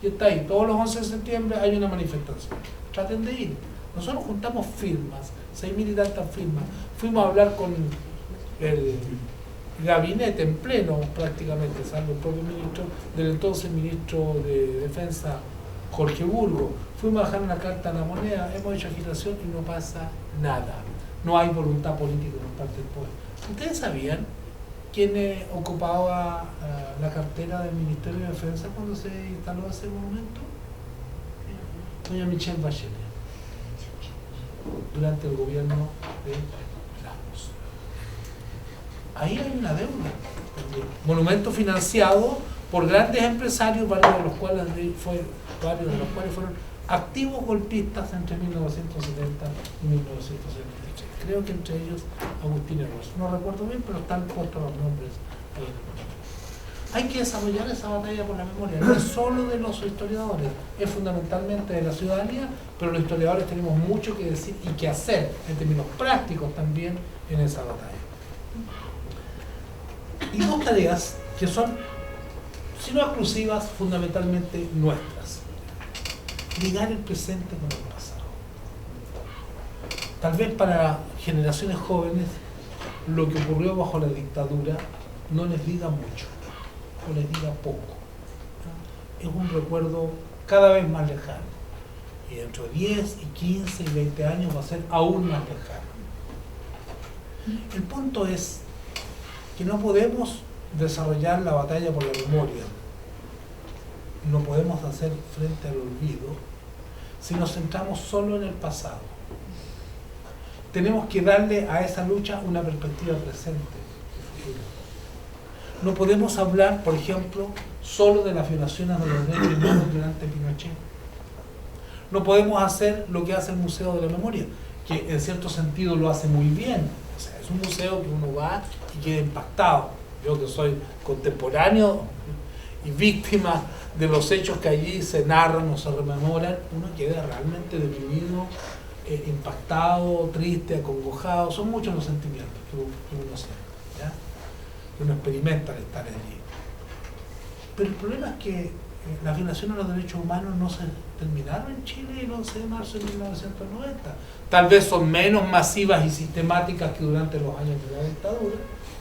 y está ahí, todos los 11 de septiembre hay una manifestación. Traten de ir. Nosotros juntamos firmas, 6.000 y tantas firmas. Fuimos a hablar con el gabinete en pleno prácticamente, salvo el propio ministro, del entonces ministro de Defensa, Jorge Burgo. Fuimos a dejar una carta a la moneda, hemos hecho agitación y no pasa nada. No hay voluntad política por parte del pueblo. ¿Ustedes sabían quién ocupaba la cartera del Ministerio de Defensa cuando se instaló ese monumento? Doña Michelle Bachelet, durante el gobierno de Lagos. Ahí hay una deuda también. Monumento financiado por grandes empresarios, varios de los cuales fueron activos golpistas entre 1970 y 1973. Creo que entre ellos Agustín Hermoso. No recuerdo bien, pero están puestos los nombres ahí en el monumento. Hay que desarrollar esa batalla por la memoria, no es solo de los historiadores, es fundamentalmente de la ciudadanía, pero los historiadores tenemos mucho que decir y que hacer en términos prácticos también en esa batalla. Y dos tareas que son, si no exclusivas, fundamentalmente nuestras. Ligar el presente con el pasado. Tal vez para generaciones jóvenes lo que ocurrió bajo la dictadura no les diga mucho, o les diga poco. Es un recuerdo cada vez más lejano. Y dentro de 10, y 15, y 20 años va a ser aún más lejano. El punto es que no podemos desarrollar la batalla por la memoria, no podemos hacer frente al olvido si nos centramos solo en el pasado. Tenemos que darle a esa lucha una perspectiva presente y futura. No podemos hablar, por ejemplo, solo de las violaciones de los derechos humanos durante Pinochet. No podemos hacer lo que hace el Museo de la Memoria, que en cierto sentido lo hace muy bien. O sea, es un museo que uno va y queda impactado. Yo que soy contemporáneo y víctima de los hechos que allí se narran o se rememoran, uno queda realmente deprimido, impactado, triste, acongojado. Son muchos los sentimientos que uno siente, ¿ya? Que uno experimenta al estar allí. Pero el problema es que las violaciones a los derechos humanos no se terminaron en Chile el 11 de marzo de 1990. Tal vez son menos masivas y sistemáticas que durante los años de la dictadura,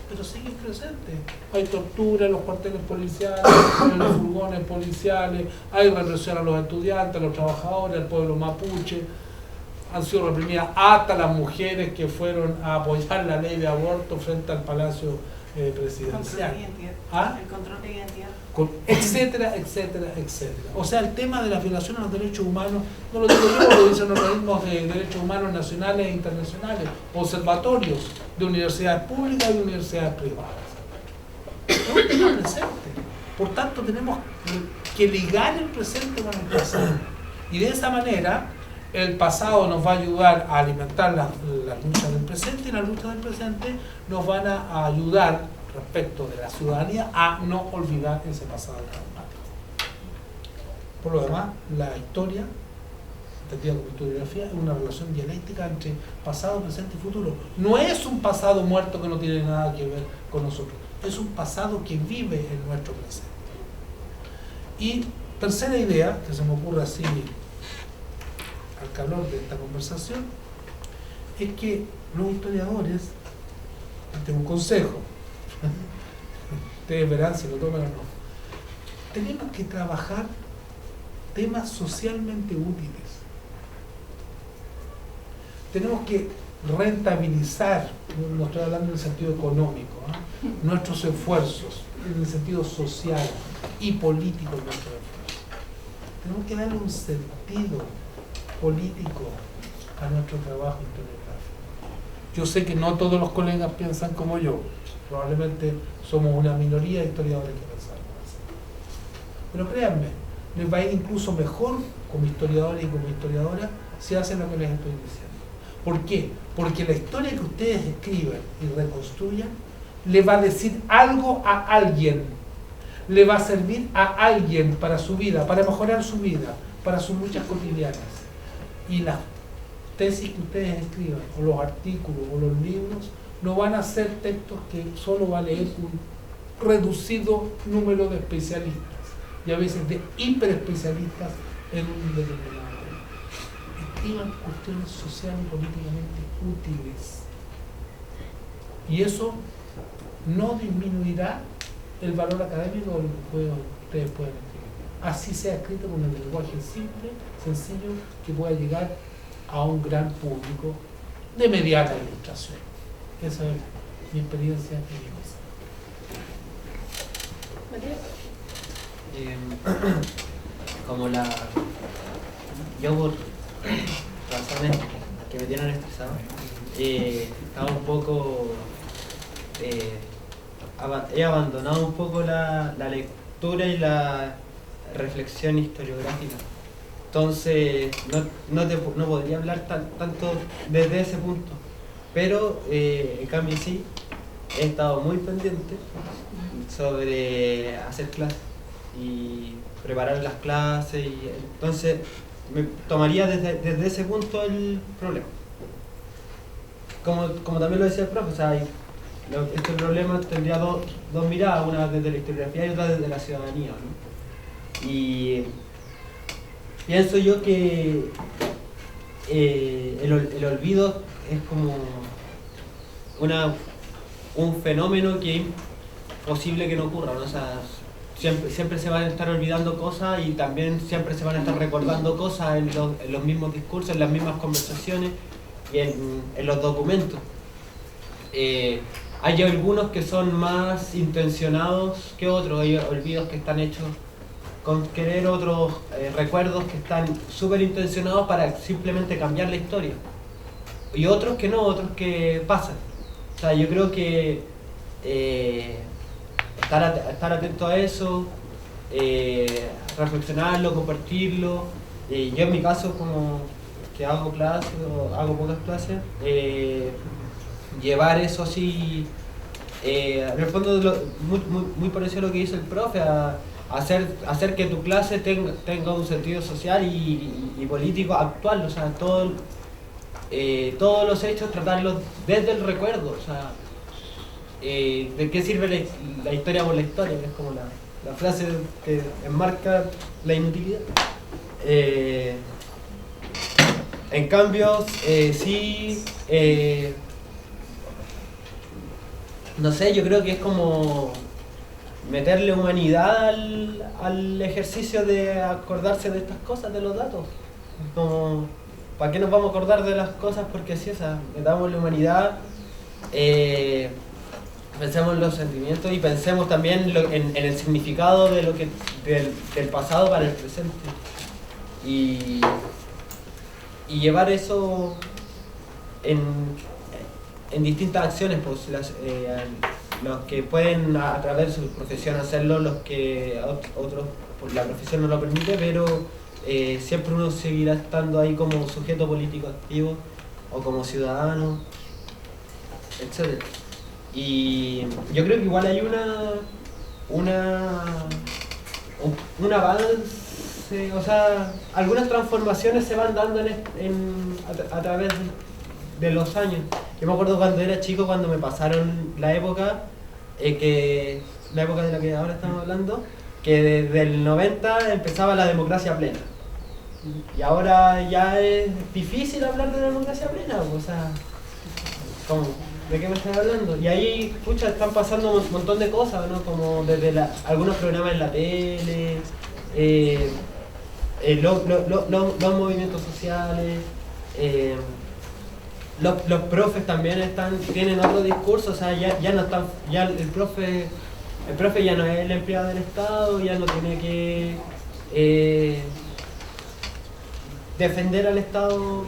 pero siguen presentes. Hay tortura en los cuarteles policiales, en los furgones policiales, hay represión a los estudiantes, a los trabajadores, al pueblo mapuche. Han sido reprimidas hasta las mujeres que fueron a apoyar la ley de aborto frente al Palacio Presidencial. El control de identidad. Etcétera, etcétera, etcétera. O sea, el tema de la violación a los derechos humanos, no lo digo yo, lo dicen organismos de derechos humanos nacionales e internacionales, observatorios de universidades públicas y de universidades privadas. Es un tema presente. Por tanto, tenemos que ligar el presente con el pasado. Y de esa manera, el pasado nos va a ayudar a alimentar las luchas del presente, y las luchas del presente nos van a ayudar respecto de la ciudadanía a no olvidar ese pasado traumático. Por lo demás, la historia, entendida como historiografía, es una relación dialéctica entre pasado, presente y futuro. No es un pasado muerto que no tiene nada que ver con nosotros, es un pasado que vive en nuestro presente. Y tercera idea, que se me ocurre así al calor de esta conversación, es que los historiadores, tengo un consejo, ustedes verán si lo toman o no, tenemos que trabajar temas socialmente útiles. Tenemos que rentabilizar, no estoy hablando en el sentido económico, nuestros esfuerzos, en el sentido social y político de nuestros esfuerzos. Tenemos que darle un sentido político a nuestro trabajo historiográfico. Yo sé que no todos los colegas piensan como yo, probablemente somos una minoría de historiadores que pensamos así. Pero créanme, les va a ir incluso mejor como historiadores y como historiadoras si hacen lo que les estoy diciendo. ¿Por qué? Porque la historia que ustedes escriben y reconstruyan le va a decir algo a alguien, le va a servir a alguien para su vida, para mejorar su vida, para sus luchas cotidianas. Y las tesis que ustedes escriban, o los artículos, o los libros, no van a ser textos que solo va a leer un reducido número de especialistas. y a veces de hiperespecialistas en un determinado tema. Estiman cuestiones sociales y políticamente útiles. Y eso no disminuirá el valor académico de lo que ustedes pueden escribir. Así sea escrito con el lenguaje simple, sencillo, que pueda llegar a un gran público de mediana ilustración. Esa es mi experiencia en mi cosa. Como yo por razones que me tienen estresado, estaba un poco he abandonado un poco la lectura y la reflexión historiográfica. Entonces no podría hablar tanto desde ese punto, pero en cambio sí he estado muy pendiente sobre hacer clases y preparar las clases, y entonces me tomaría desde ese punto el problema. Como también lo decía el profe, o sea, este problema tendría dos miradas, una desde la historiografía y otra desde la ciudadanía, ¿no? Y pienso yo que el olvido es como un fenómeno que es imposible que no ocurra, ¿no? O sea, siempre se van a estar olvidando cosas y también siempre se van a estar recordando cosas en los mismos discursos, en las mismas conversaciones y en los documentos. Hay algunos que son más intencionados que otros, hay olvidos que están hechos con querer, otros recuerdos que están súper intencionados para simplemente cambiar la historia, y otros que no, otros que pasan. O sea, yo creo que estar atento a eso, reflexionarlo, compartirlo. Yo en mi caso, como que hago clases o hago pocas clases, llevar eso así, en el fondo muy parecido a lo que dice el profe, a hacer que tu clase tenga un sentido social y político actual, o sea, todos los hechos tratarlos desde el recuerdo, o sea, ¿de qué sirve la historia por la historia? Que es como la frase que enmarca la inutilidad. En cambio, sí, no sé, yo creo que es como meterle humanidad al ejercicio de acordarse de estas cosas, de los datos. Como, ¿para qué nos vamos a acordar de las cosas? Porque sí, o sea, metamos la humanidad, pensemos en los sentimientos y pensemos también en el significado de del pasado para el presente. Y llevar eso en distintas acciones, pues los que pueden a través de su profesión hacerlo, los que otros pues la profesión no lo permite, pero siempre uno seguirá estando ahí como sujeto político activo o como ciudadano, etc. Y yo creo que igual hay un avance, o sea, algunas transformaciones se van dando a través de los años. Yo me acuerdo cuando era chico, cuando me pasaron la época de la que ahora estamos hablando, que desde el 90 empezaba la democracia plena. Y ahora ya es difícil hablar de la democracia plena, o sea, ¿cómo? ¿De qué me estás hablando? Y ahí, pucha, están pasando un montón de cosas, ¿no? Como desde algunos programas en la tele, los movimientos sociales, los profes también tienen otro discurso, o sea, ya no están, ya el profe ya no es el empleado del Estado, ya no tiene que defender al Estado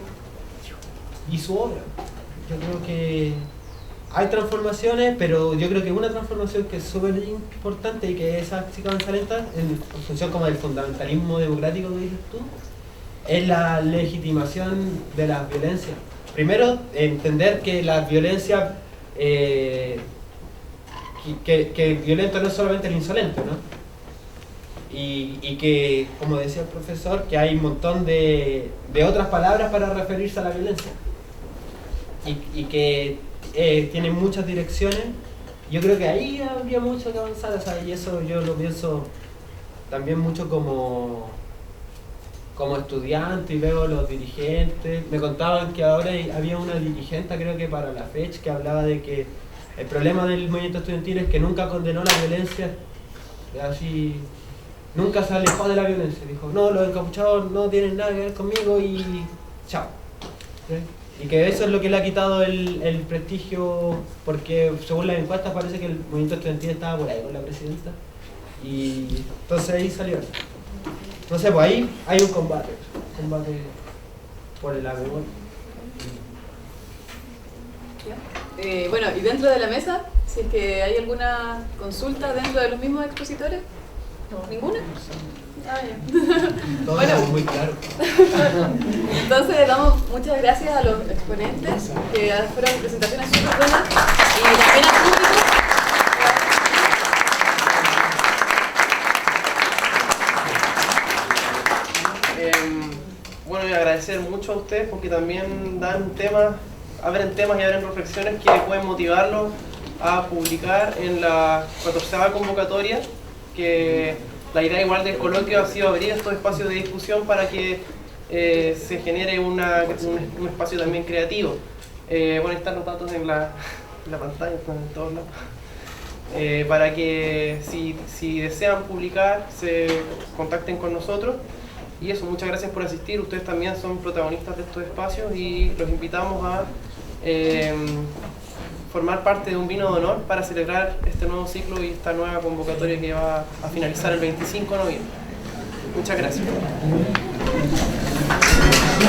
y su obra. Yo creo que hay transformaciones, pero yo creo que una transformación que es súper importante y que esa sí que avanza lenta, en función como del fundamentalismo democrático que dices tú, es la legitimación de las violencias. Primero, entender que la violencia, que el violento no es solamente el insolente, ¿no? Y que, como decía el profesor, que hay un montón de otras palabras para referirse a la violencia. Y que tiene muchas direcciones. Yo creo que ahí habría mucho que avanzar, o sea, y eso yo lo pienso también mucho como estudiante y veo los dirigentes. Me contaban que ahora había una dirigente, creo que para la fecha, que hablaba de que el problema del movimiento estudiantil es que nunca condenó la violencia, así, nunca se alejó de la violencia. Dijo, no, los encapuchados no tienen nada que ver conmigo y chao. ¿Sí? Y que eso es lo que le ha quitado el prestigio, porque según las encuestas parece que el movimiento estudiantil estaba por ahí con la presidenta. Y entonces ahí salió eso. No sé, pues ahí hay un combate por el amor. Bueno, y dentro de la mesa, si es que hay alguna consulta dentro de los mismos expositores, ¿ninguna? Ah, ya. Todo Bueno, es muy claro. entonces damos muchas gracias a los exponentes, que fueron presentaciones súper buenas, y también al público. Bueno, y agradecer mucho a ustedes porque también dan temas, abren temas y abren reflexiones que pueden motivarlos a publicar en la 14ª convocatoria, que la idea igual del coloquio ha sido abrir estos espacios de discusión para que se genere un espacio también creativo. Bueno, están los datos en la pantalla, están en todos lados. Para que si desean publicar, se contacten con nosotros. Y eso, muchas gracias por asistir. Ustedes también son protagonistas de estos espacios y los invitamos a formar parte de un vino de honor para celebrar este nuevo ciclo y esta nueva convocatoria que va a finalizar el 25 de noviembre. Muchas gracias.